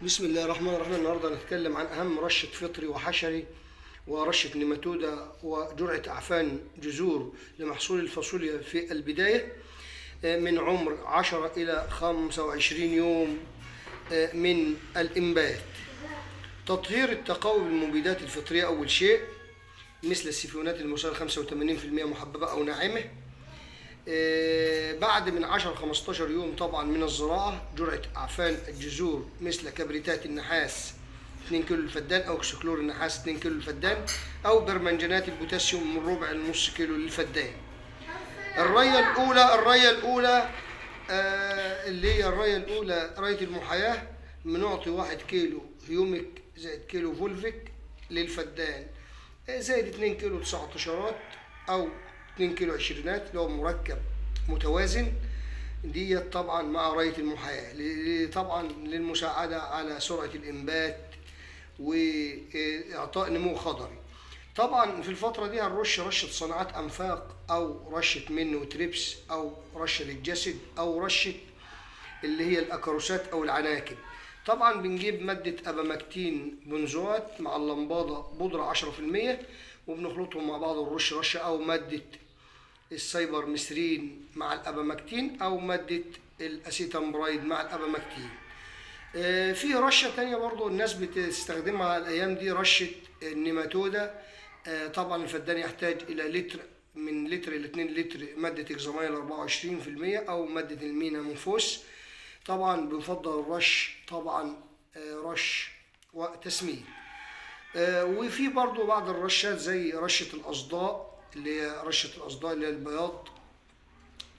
بسم الله الرحمن الرحيم. النهارده هنتكلم عن اهم رشه فطري وحشري ورشه نيماتودا وجرعه اعفان جذور لمحصول الفاصوليا في البدايه من عمر 10 الى 25 يوم من الانبات. تطهير التقاوي بالمبيدات الفطريه اول شيء مثل السيفيونات المسال 85% محببه او ناعمه. بعد من 10 15 يوم طبعا من الزراعة جرعة أعفان الجذور مثل كبريتات النحاس 2 كيلو للفدان أو اكسكلور النحاس 2 كيلو للفدان أو برمنجانات البوتاسيوم من ربع لنص كيلو للفدان. الرية الأولى اللي هي الرية الأولى رية المحاياة بنعطي 1 كيلو هيوميك زائد كيلو فولفيك للفدان زائد 2 كيلو 19 أو 2 كيلو عشرينات اللي هو مركب متوازن ديت طبعا مع رية المحاياة طبعا للمساعدة على سرعة الإنبات وإعطاء نمو خضري. طبعا في الفترة دي هنرش رشة صناعات أنفاق أو رشة من وتريبس أو رشة للجسد أو رشة اللي هي الأكاروسات أو العناكب. طبعا بنجيب مادة أبامكتين بنزوات مع اللمبادة بودرة 10% وبنخلطهم مع بعض ونرش رشة أو مادة السايبر ميثرين مع الابامكتين او ماده الاسيتامبرايد مع الابامكتين. في رشه تانية برضو الناس بتستخدمها الايام دي رشه النيماتودا. طبعا الفدان يحتاج الى لتر من لتر ل 2 لتر ماده اكزامايل 24% او ماده المينا منفوس. طبعا بنفضل الرش طبعا رش وتسميد. وفي برضو بعض الرشات زي رشه الاصداء اللي هي رشة الأصداء اللي هي البياض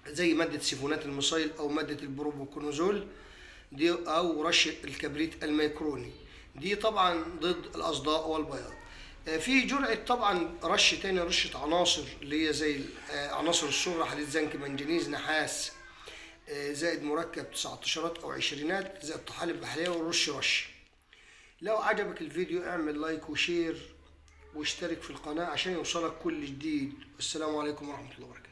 زي مادة سيفونات المصيل أو مادة البروبوكونازول دي أو رشة الكبريت الميكروني دي طبعا ضد الأصداء والبياض. في جرعة طبعا رشة تاني رشة عناصر اللي هي زي عناصر السرة حديد زنك منجنيز نحاس زائد مركب 19 أو عشرينات زائد طحالب بحرية ورش رش. لو عجبك الفيديو اعمل لايك وشير واشترك في القناة عشان يوصلك كل جديد. والسلام عليكم ورحمة الله وبركاته.